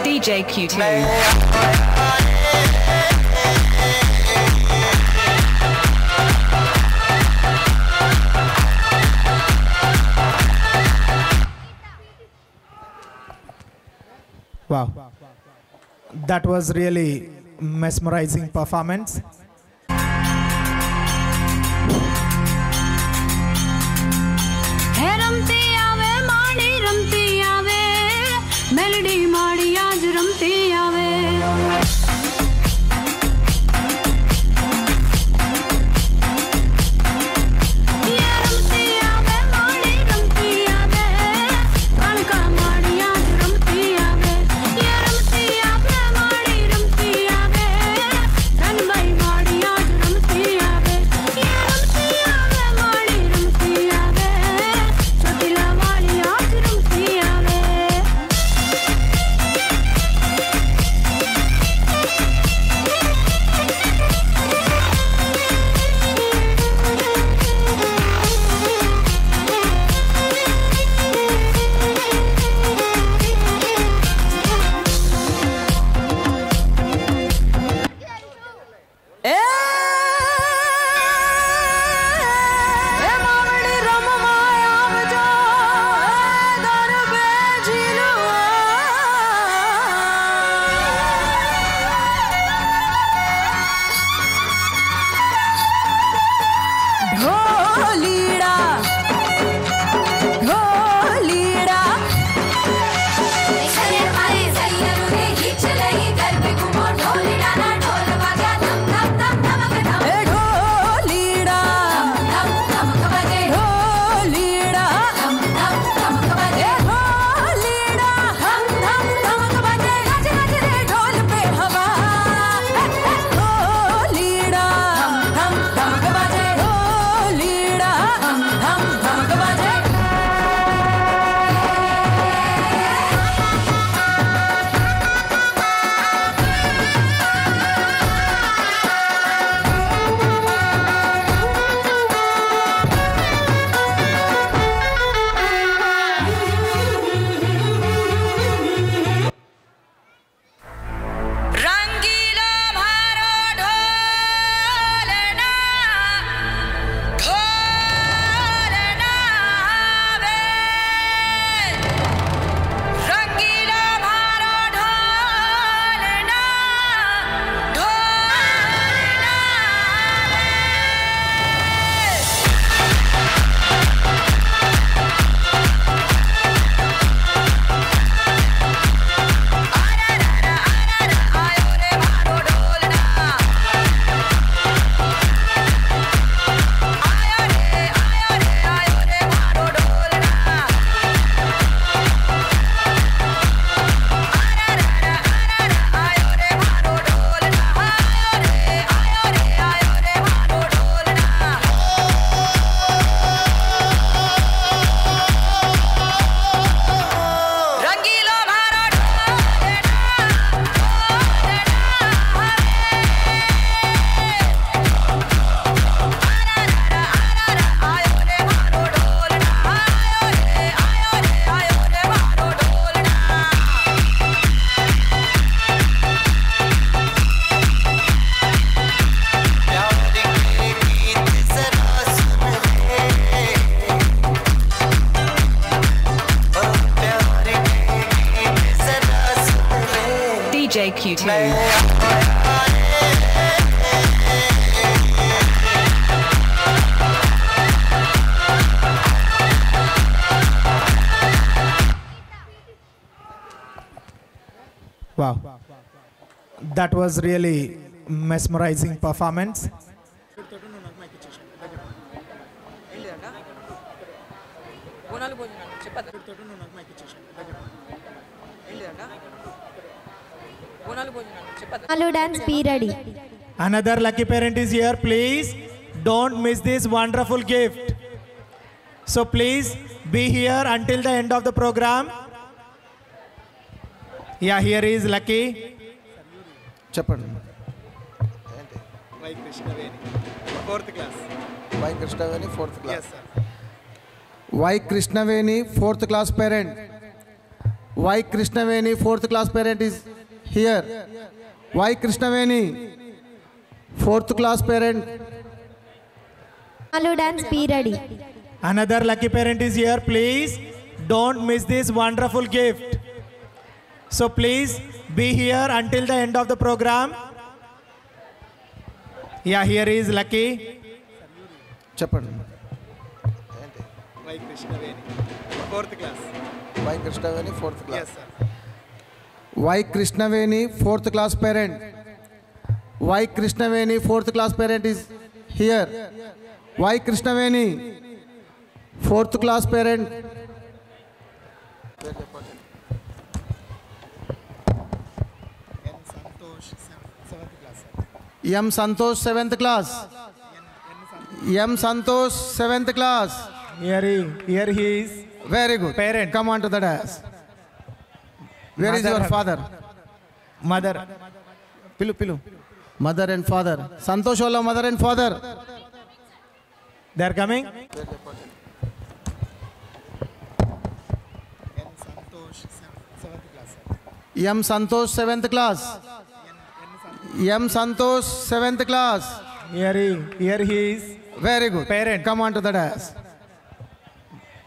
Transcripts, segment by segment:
DJ Q2. Wow, that was really mesmerizing performance. Melody माड़ी आज रमती आवे ये रमती आवे माड़ी रमती आवे कालका माड़ी आज रमती आवे ये रमती आवे माड़ी रमती आवे रन भाई माड़ी take you to. Wow. That was really mesmerizing performance. Alu dance be ready. Another lucky parent is here. Please don't miss this wonderful gift. So please be here until the end of the program. Yeah, here is Lucky. చెప్పండి. Y Krishnaveni 4th class. Y Krishnaveni 4th class. Yes, sir. Y Krishnaveni 4th class parent. Y Krishnaveni 4th class parent is here. Y Krishnaveni 4th class parent. Alu dance be ready. Another lucky parent is here. Please don't miss this wonderful gift. So please be here until the end of the program. Yeah, here is Lucky. చెప్పండి. Y Krishnaveni 4th class. Y Krishnaveni 4th Yes, class. sir. Y Krishnaveni 4th class parent. Y Krishnaveni 4th class parent is here. Y Krishnaveni 4th class parent. M Santosh 7th class. M Santosh 7th class. Here he is. Very good. Parent. Come on to the dash. Where is Mother. Your father? Mother. పిలు. Mother and father. Santosh వాళ్ళ mother and father. They are coming. M Santosh 7th class. M Santosh 7th class. Here he is. Very good. Parent. Come on to the dash.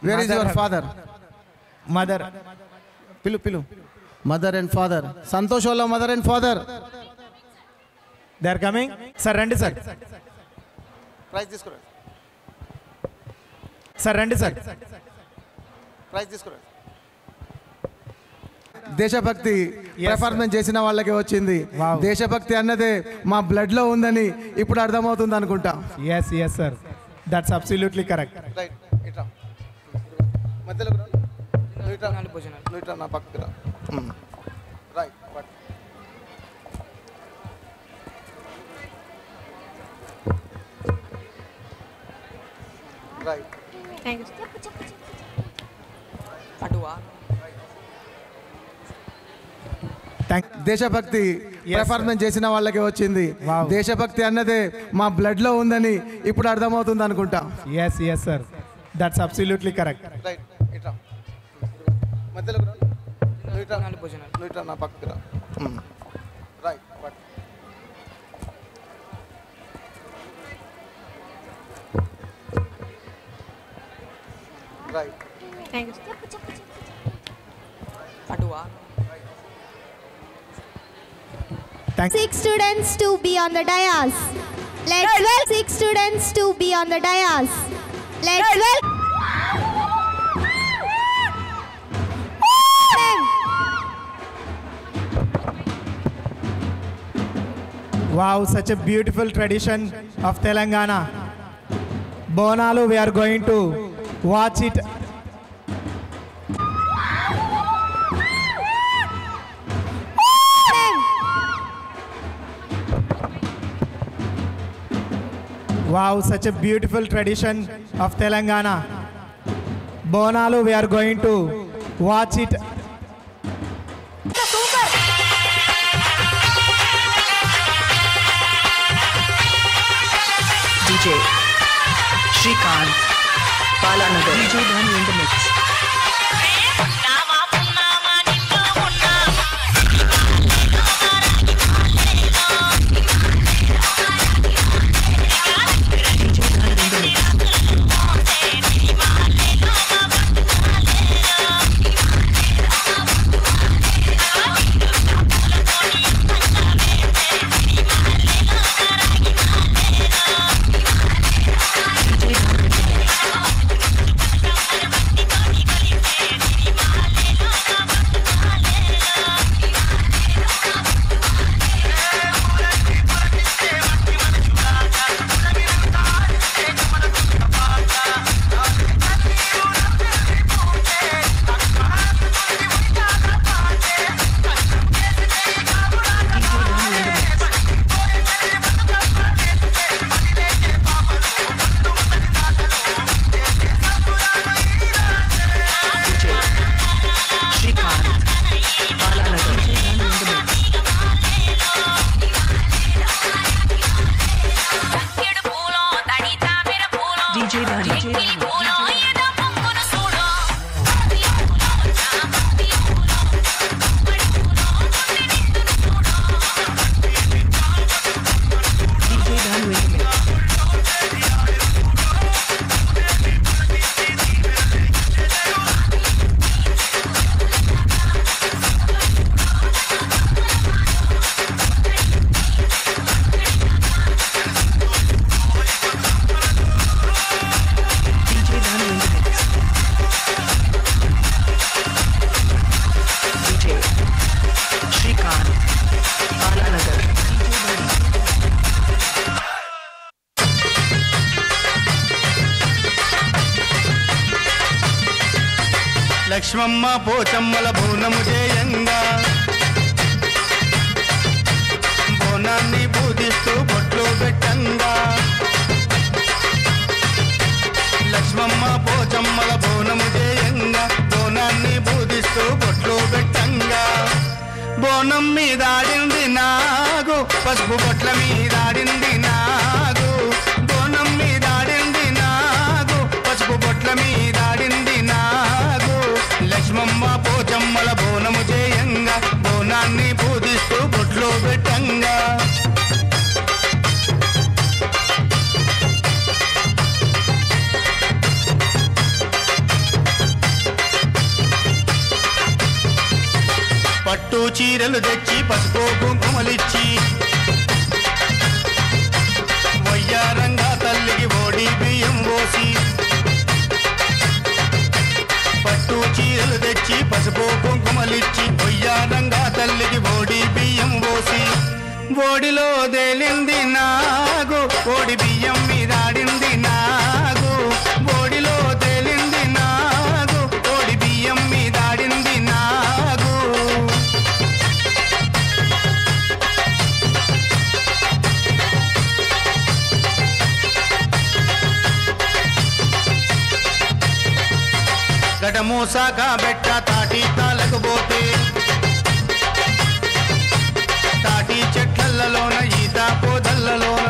Where is Mother. Your father? Mother. పిలు. Mother and father. Santosh వాళ్ళ mother and father. They are coming. Sir, రండి sir. Prize తీసుకురా. Sir, రండి sir. Prize తీసుకురా. దేశభక్తి Yes, performance చేసిన వాళ్ళకి వచ్చింది. Wow. దేశభక్తి అన్నదే మా బ్లడ్ లో ఉందని ఇప్పుడు అర్థమవుతుంది అనుకుంటా. Yes, sir. That's absolutely correct. Right. ఇట్రా. మధ్యలోకి రా. నువ్వు ఇట్రా నా పక్కకి రా. రైట్. రైట్. Thank you. దేశభక్తి Yes, పెర్ఫార్మెన్స్ చేసిన వాళ్ళకి వచ్చింది. Wow. దేశభక్తి అన్నదే మా బ్లడ్ లో ఉందని ఇప్పుడు అర్థమవుతుంది అనుకుంటా. Yes, sir. That's absolutely correct. Right. ఇట్రా. మధ్యలోకి రా. నువ్వు ఇట్రా నా పక్కకి రా. Right. Right. Thank you. Thank you. 6 students to be on the dais. Let's welcome 6 students to be on the dais. Let's welcome. Wow, such a beautiful tradition of Telangana. Bonalu, we are going to watch it. Wow, such a beautiful tradition of Telangana. Bonalu, we are going to watch it. DJ Shrikant Balanagar. DJ Dhani in the mix. Lakshmamma పోచమ్మల బోనము చేయంగా బోనాన్ని పూజిస్తూ బొట్లు పెట్టంగా లక్ష్మమ్మ పోచమ్మల బోనము చేయంగా బోనాన్ని పూజిస్తూ బొట్లు పెట్టంగా బోనం మీదాడింది నాగు పసుపు బొట్ల మీదాడింది నాగు బోనం మీదాడింది నాగు పసుపు బొట్ల మీదాడింది నాగు లక్ష్మమ్మ పోచమ్మల బోనము చేయంగా బోనాన్ని పూజిస్తూ బొట్లు పెట్టంగా పట్టు చీరలు తెచ్చి పసుపు కుంకుమలిచ్చి వయ్యారంగా తల్లికి ఓడి బియ్యం పోసి పట్టు చీరలు తెచ్చి పసుపు కుంకుమలిచ్చి వయ్యారంగా తల్లికి ఓడి బియ్యం పోసి ఓడిలో తేలింది నాగు ఓడి బియ్యం మీదాడింది నాగు ఓడిలో తేలింది నాగు ఓడి బియ్యం మీదాడింది నాగు గడమూసాక బెట్ట తాటి తాళకపోతే తాటి చెట్లలోన ఈత పోదల్లలోన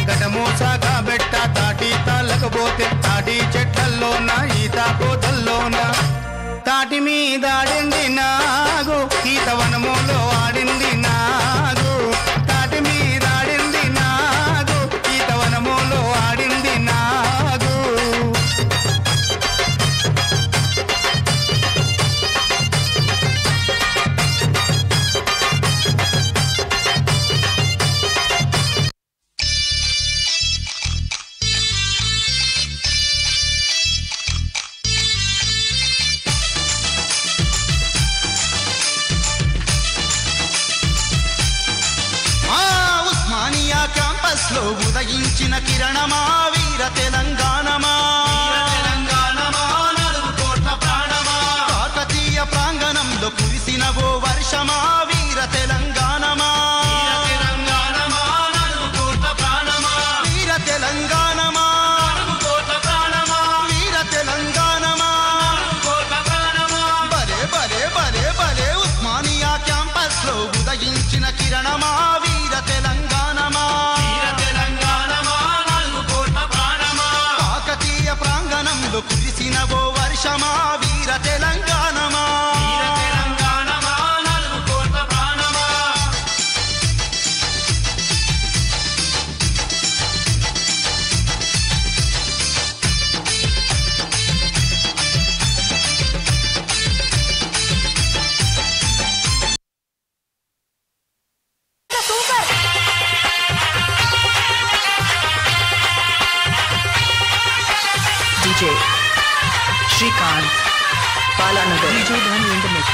గడమూసాక బెట్ట తాటి తాళకపోతే తాటి చెట్లలోన ఈత పోదల్లోన తాటి మీదాడింది నాగు ఈతవనములో ఆడింది నాగు తాటి మీదాడింది నాగు ఈతవనములో ఆడింది నాగు లో ఉదయించిన కిరణమా వీర తెలంగాణమా నలుగు కోట్ల ప్రాణమా కాకతీయ ప్రాంగణంలో కురిసిన ఓ వర్షమా వీర తెలంగాణమా నలుగు కోట్ల ప్రాణమా వీర తెలంగాణమా నలుగు కోట్ల ప్రాణమా వీర తెలంగాణమా నలుగు కోట్ల ప్రాణమా బలే బలే బలే బలే ఉస్మానియా క్యాంపస్ లో ఉదయించిన కిరణమా వీర తెలంగాణమా ప్రాంగణంలో కురిసిన ఓ వర్షమా వీర తెలంగాణమా నలుగు కోట్ల ప్రాణమా DJ Shrikant Palanagar. DJ Dhani in the mix.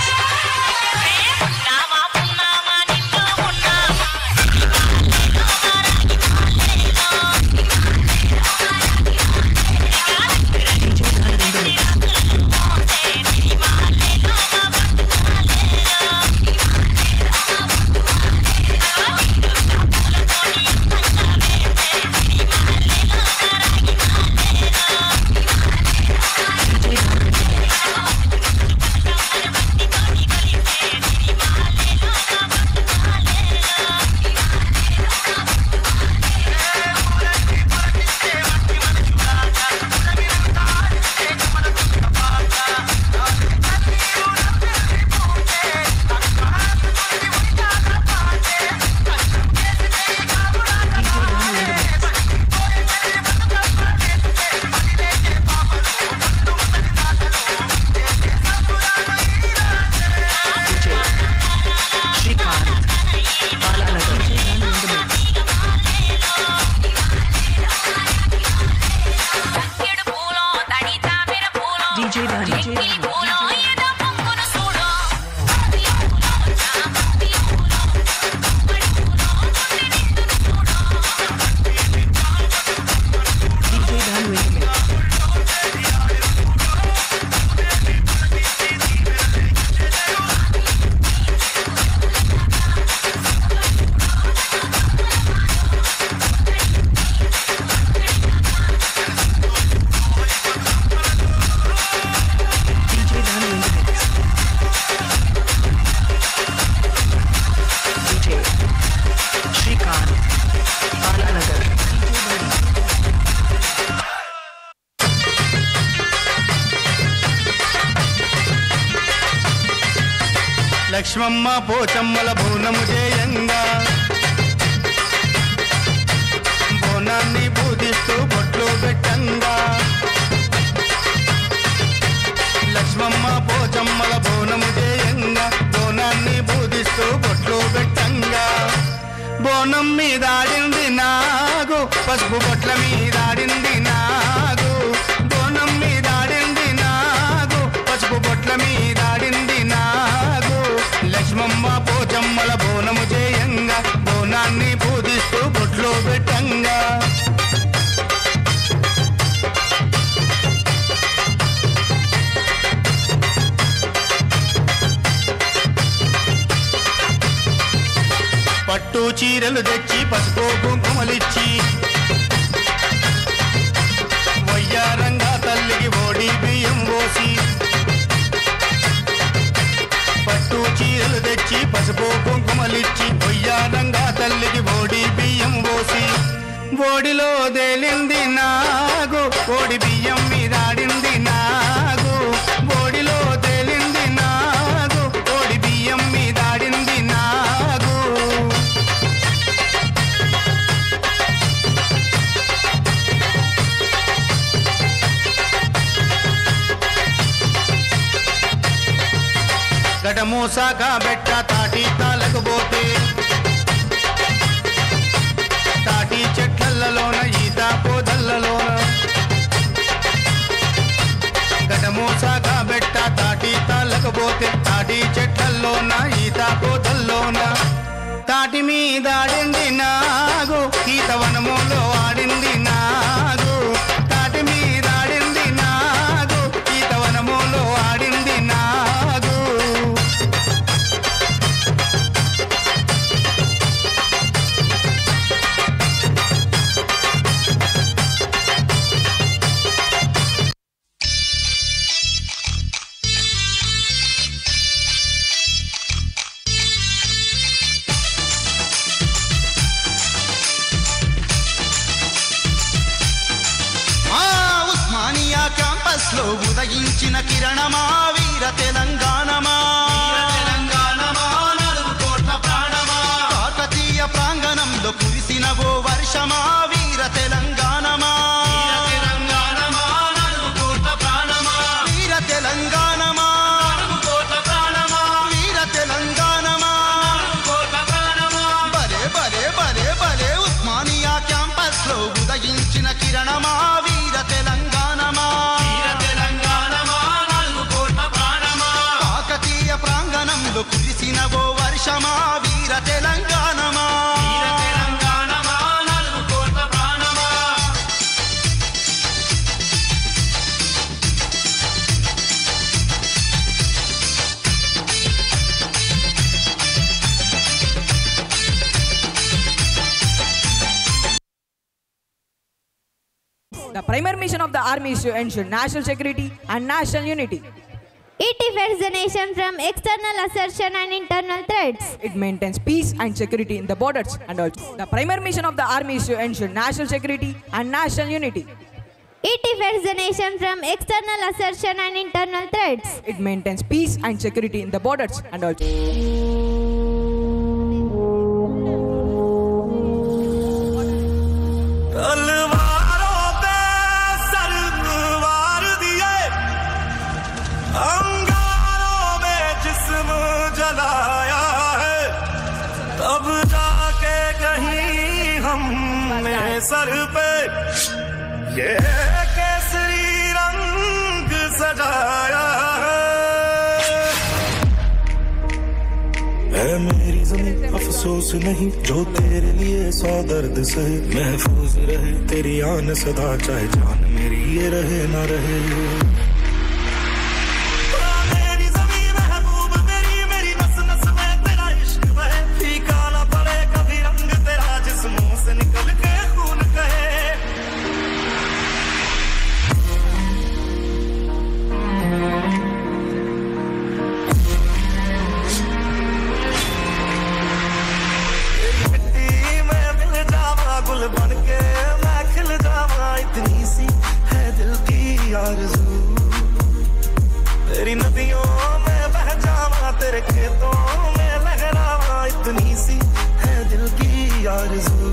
Thank you. Lakshmamma పోచమ్మల బోనము చేయంగా బోనాన్ని పూజిస్తూ బొట్లు పెట్టంగా లక్ష్మమ్మ పోచమ్మల బోనము చేయంగా బోనాన్ని పూజిస్తూ బొట్లు పెట్టంగా బోనం మీదాడింది నాగు పసుపు బొట్ల మీదాడింది నాగు బోనం మీదాడింది నాగు పసుపు బొట్ల మీదాడింది నాగు లక్ష్మమ్మ పోచమ్మల బోనము చేయంగా బోనాన్ని పూజిస్తూ బొట్లు పెట్టంగా పట్టు చీరలు తెచ్చి పసుపు కుంకుమలిచ్చి వయ్యారంగా తల్లికి ఓడి బియ్యం పోసి పట్టు చీరలు తెచ్చి పసుపు కుంకుమలిచ్చి వయ్యారంగా తల్లికి ఓడి బియ్యం పోసి ఓడిలో తేలింది నాగు ఓడి బియ్యం మీదాడింది నాగు ఓడిలో తేలింది నాగు ఓడి బియ్యం మీదాడింది నాగు గడమూసాక బెట్ట తాటి తాలకపోతే తాటి చెట్లలోన ఈత పోదల్లలోన గడమూసాక బెట్ట తాటి తాలకపోతే తాటి చెట్లలోన ఈత పోదల్లోన తాటి మీదాడింది నాగు ఈతవనములో ఆడింది నాగు తాటి మీదాడింది నాగు ఈతవనములో ఆడింది నాగు ఉస్మానియా క్యాంపస్ లో ఉదయించిన కిరణమా వీర తెలంగాణమా నలుగు కోట్ల ప్రాణమా కాకతీయ ప్రాంగణంలో కురిసిన ఓ వర్షమా వీర తెలంగాణమా నలుగు కోట్ల ప్రాణమా వీర తెలంగాణమా కోట్ల ప్రాణమా వీర తెలంగాణమా కోట్ల ప్రాణమా బలే బలే బలే బలే ఉస్మానియా క్యాంపస్ లో ఉదయించిన కిరణమా వీర తెలంగాణమా నలుగు కోట్ల ప్రాణమా కాకతీయ ప్రాంగణంలో కురిసిన ఓ వర్షమా వీర తెలంగాణమా నలుగు కోట్ల ప్రాణమా The primary mission of the army is to ensure national security and national unity. It defends the nation from external assertion and internal threats. It maintains peace and security in the borders and also. The primary mission of the army is to ensure national security and national unity. It defends the nation from external assertion and internal threats. It maintains peace and security in the borders and also. अब जाके कहीं हमने sir पे ये केसरी रंग सजाया है मेरी ज़मीं अफसोस नहीं जो तेरे लिए सौ दर्द सहे महफूज रहे तेरी आन सदा चाहे जान मेरी ये रहे ना रहे तेरी नदियों में बह जावा तेरे खेतों में लहरावा इतनी सी है दिल की आरज़ू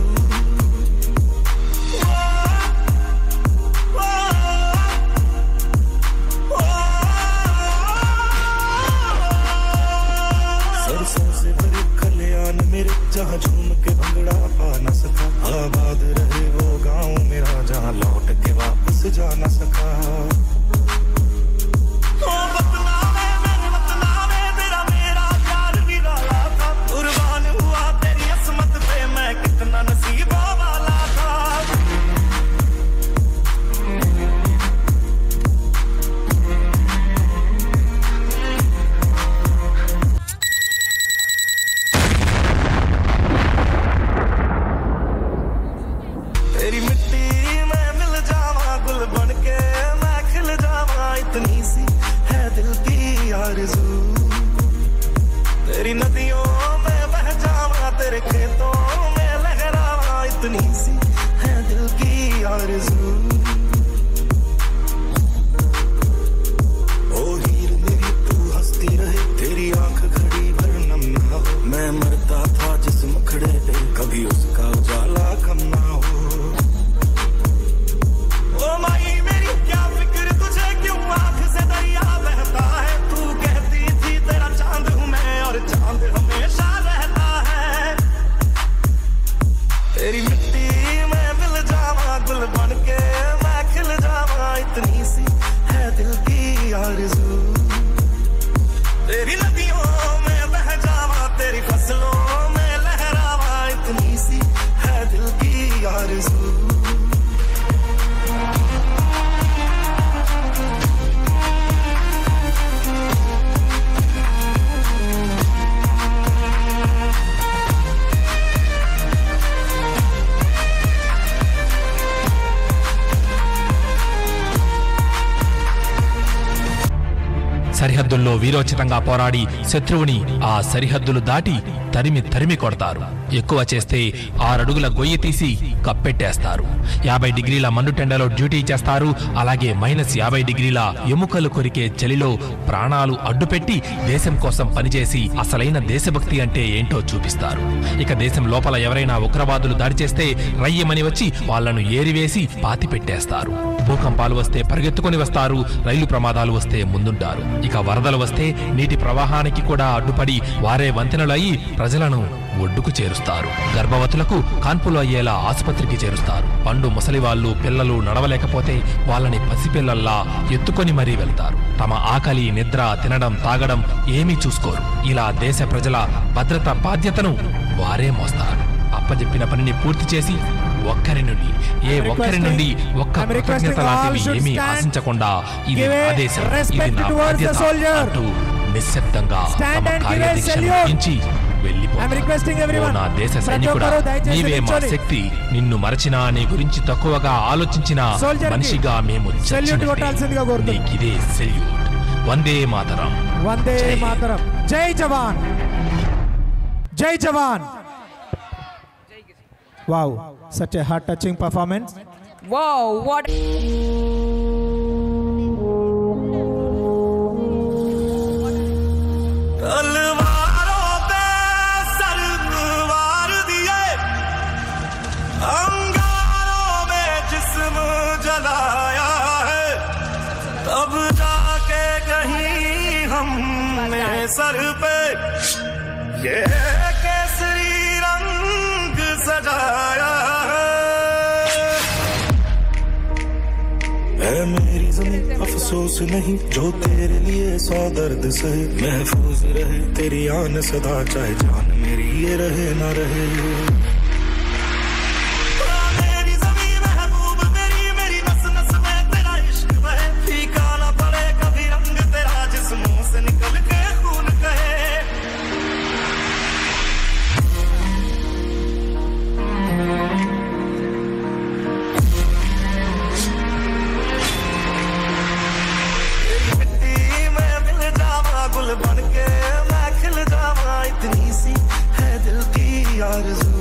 सरसों से भरे खलियान मेरे जहाँ झूम के भंगड़ा पा न सका आबाद रहे वो गाँव मेरा जहाँ लौट के वापस जा न सका तेरी मिट्टी में मिल जावा गुल बन के मैं खिल जावा इतनी सी है दिल की आरज़ू तेरी नदियों में बह जावा तेरे खेतों में लहरावा इतनी सी है दिल की आरज़ू ओ हीर मेरी तू हंसती रहे तेरी आंख घड़ी भर नम ना हो मैं मरता था जिस मुखड़े पे कभी उसका उजाला कम ना हो ओ माई मेरी क्या फिक्र तुझे क्यों आंख से दरिया बहता है तू कहती थी तेरा चांद हूँ मैं और चांद हमेशा रहता है तेरी मिट्टी में मिल जावा गुल बन के मैं खिल जावा इतनी सी है दिल की आरज़ू तेरी नदियों में बह जावा तेरी फसलों में लहरावा इतनी सी है दिल की आरज़ू సరిహద్దుల్లో వీరోచితంగా పోరాడి శత్రువుని ఆ సరిహద్దులు దాటి తరిమి కొడతారు. ఎక్కువ చేస్తే 6 అడుగుల గొయ్యి తీసి కప్పెట్టేస్తారు. 50 డిగ్రీల మండుటెండలో డ్యూటీ చేస్తారు. అలాగే -50 డిగ్రీల ఎముకలు కొరికే చలిలో ప్రాణాలు అడ్డుపెట్టి దేశం కోసం పనిచేసి అసలైన దేశభక్తి అంటే ఏంటో చూపిస్తారు. ఇక దేశం లోపల ఎవరైనా ఉగ్రవాదులు దాడి చేస్తే రయ్యమని వచ్చి వాళ్లను ఏరివేసి పాతిపెట్టేస్తారు. భూకంపాలు వస్తే పరిగెత్తుకొని వస్తారు. రైలు ప్రమాదాలు వస్తే ముందుంటారు. ఇక వరదలు వస్తే నీటి ప్రవాహానికి కూడా అడ్డుపడి వారే వంతెనలు అయి ప్రజలను ఒడ్డుకు చేరుస్తారు. గర్భవతులకు కాన్పులు అయ్యేలా ఆసుపత్రికి చేరుస్తారు. పండు ముసలివాళ్లు పిల్లలు నడవలేకపోతే వాళ్ళని పసిపిల్లల్లా ఎత్తుకొని మరీ వెళ్తారు. తమ ఆకలి నిద్ర తినడం తాగడం ఏమీ చూసుకోరు. ఇలా దేశ ప్రజల భద్రత బాధ్యతను వారే మోస్తారు. అప్పజెప్పిన పనిని పూర్తి చేసి ఒక్కరి నుండి ఒక్క కృతజ్ఞత లాంటివి ఏమీ ఆశించకుండా ఇది ఆదేశం, ఇది నా బాధ్యత అంటూ నిశ్శబ్దంగా తమ కార్యదీక్షను ముగించి వెళ్ళిపోతారు. నా దేశ సైనికుడా, నీవే మా శక్తి. నిన్ను మరచినా, నీ గురించి తక్కువగా ఆలోచించిన మనిషిగా మేము నీకిదే సెల్యూట్. వందే మాతరం. వందే మాతరం. జై జవాన్. జై జవాన్. Wow, such a heart-touching performance. Wow, what? तलवारों पे सरवार दिए, अंगारों में जिस्म जलाया है, तब जाके कहीं हमने सर पे ये केसरी रंग सजाया है मेरी ज़मीं अफसोस नहीं जो तेरे लिए 100 दर्द सहे महफूज रहे तेरी आन सदा चाहे जान मेरी ये रहे ना रहे मेरी ज़मीं महबूब मेरी नस नस में तेरा इश्क बहे फीका ना पड़े कभी रंग तेरा जिस्मों से निकल के खून कहे गुल बन के मैं खिल जावा इतनी सी है दिल की आरज़ू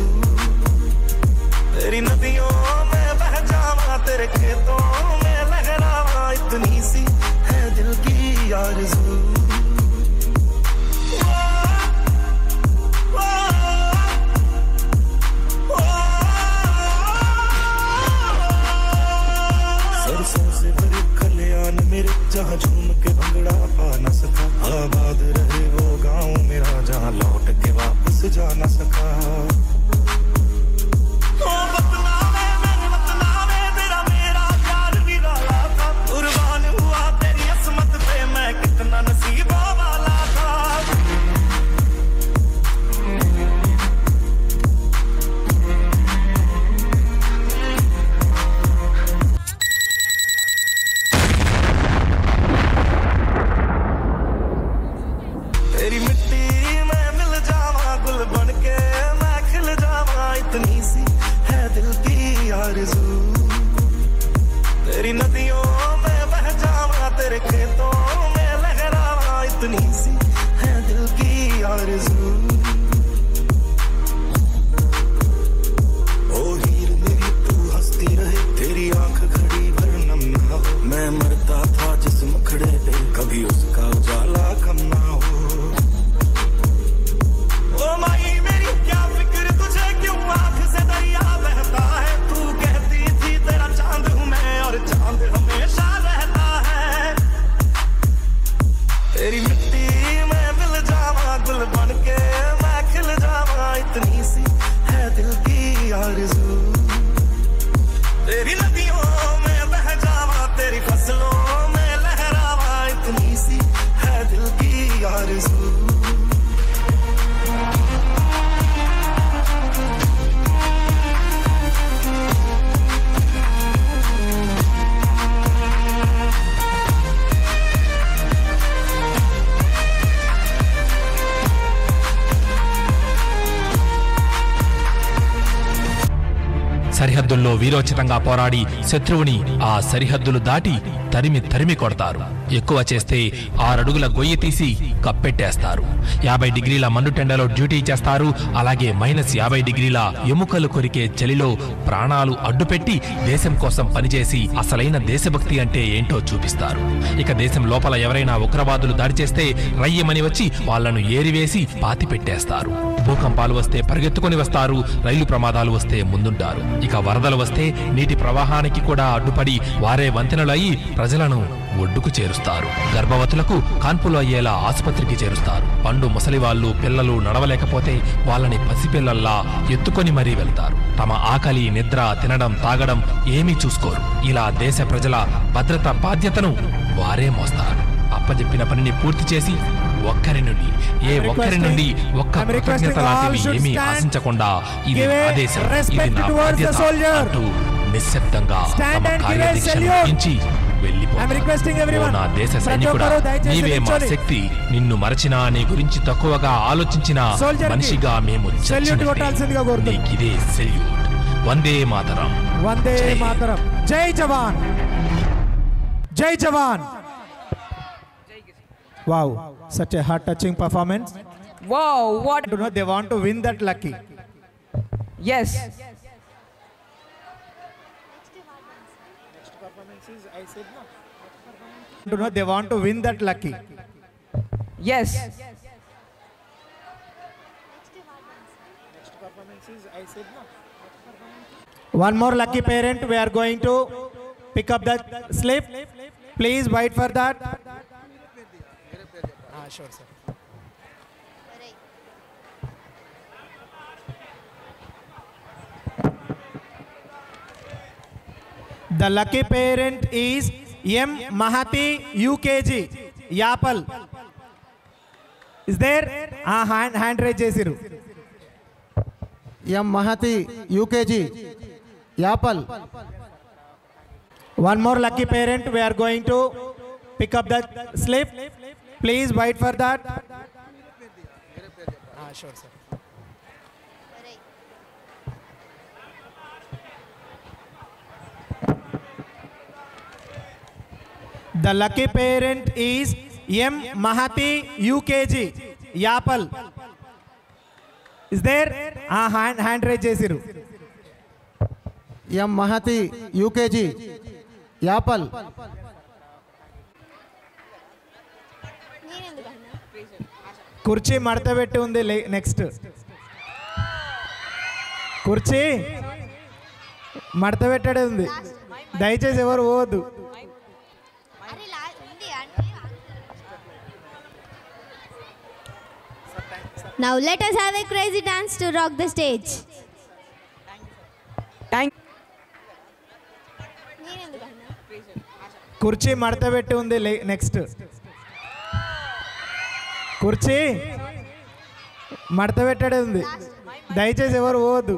जा न सका ओ बतलावे मैंने बतलावे तेरा मेरा प्यार निराला था कुर्बान हुआ तेरी असमत पे मैं कितना नसीबों वाला था तेरी मिट्टी में मिल जावा गुल बन के मैं खिल जावा इतनी सी है दिल की आरज़ू तेरी नदियों में बह जावा तेरे खेतों में लहरावा इतनी सी है दिल की आरज़ू ओ हीर मेरी तू हंसती रहे तेरी आंख घड़ी भर नम ना हो मैं मरता था जिस मुखड़े पे कभी उसका उजाला कम ना हो ओ माई मेरी क्या फिक्र तुझे क्यों आंख से दरिया बहता है तू कहती थी तेरा चांद हूँ मैं और चांद हमेशा रहता है तेरी मिट्टी में मिल जावा गुल बन के मैं खिल जावा इतनी सी है दिल की आरज़ू तेरी नदियों में बह जावा तेरी फसलों में लहरावा इतनी सी है दिल की आरज़ू సరిహద్దుల్లో వీరోచితంగా పోరాడి శత్రువుని ఆ సరిహద్దులు దాటి తరిమి తరిమి కొడతారు. ఎక్కువ చేస్తే 6 అడుగుల గొయ్యి తీసి కప్పెట్టేస్తారు. 50 డిగ్రీల మండుటెండలో డ్యూటీ చేస్తారు. అలాగే -50 డిగ్రీల ఎముకలు కొరికే చలిలో ప్రాణాలు అడ్డుపెట్టి దేశం కోసం పనిచేసి అసలైన దేశభక్తి అంటే ఏంటో చూపిస్తారు. ఇక దేశం లోపల ఎవరైనా ఉగ్రవాదులు దాడి చేస్తే రయ్యమని వచ్చి వాళ్లను ఏరివేసి పాతిపెట్టేస్తారు. భూకంపాలు వస్తే పరిగెత్తుకొని వస్తారు. రైలు ప్రమాదాలు వస్తే ముందుంటారు. ఇక వరదలు వస్తే నీటి ప్రవాహానికి కూడా అడ్డుపడి వారే వంతెనలు అయి ప్రజలను ఒడ్డుకు చేరుస్తారు. గర్భవతులకు కాన్పులు అయ్యేలా ఆసుపత్రికి చేరుస్తారు. పండు ముసలివాళ్లు పిల్లలు నడవలేకపోతే వాళ్ళని పసిపిల్లల్లా ఎత్తుకొని మరీ వెళ్తారు. తమ ఆకలి నిద్ర తినడం తాగడం ఏమీ చూసుకోరు. ఇలా దేశ ప్రజల భద్రత బాధ్యతను వారే మోస్తారు. అప్పజెప్పిన పనిని పూర్తి చేసి ఒక్కరి నుండి ఒక్క కృతజ్ఞత లాంటివి ఏమీ ఆశించకుండా ఇది ఆదేశం, ఇది నా బాధ్యత అంటూ నిశ్శబ్దంగా తమ కార్యదీక్షను ముగించి వెళ్ళిపోతారు. నా దేశ సైనికుడా, నీవే మా శక్తి. నిన్ను మరచినా, నీ గురించి తక్కువగా ఆలోచించిన మనిషిగా మేము నీకిదే సెల్యూట్. వందే మాతరం. వందే మాతరం. జై జవాన్. జై జవాన్. Wow, such a heart-touching performance. Wow, what? They want to win that lucky. Yes. Next performance is I said no. They want to win that lucky. Yes. Next performance is I said no. One more lucky parent. We are going to pick up that slip. Please wait for that. Sure, sir. The lucky parent is M. Mahati, UKG, Yapal. Is there? Hand raise chesiru. M. Mahati, UKG, Yapal. One more lucky parent. We are going to pick up that slip. Please wait for that. Sure, sir. The lucky parent is M. Mahati, UKG, Yapal. Is there? Hand raise chesiru. M. Mahati, UKG, Yapal. కుర్చీ మడత పెట్టి ఉంది. Next కుర్చీ మడత పెట్టడే ఉంది. దయచేసి ఎవరు పోవద్దు. Sir, Now let us have a crazy dance to rock the stage. Thank కుర్చీ మడత పెట్టి ఉంది. నెక్స్ట్ కుర్చీ మడత పెట్టడే ఉంది. దయచేసి ఎవరు పోవద్దు.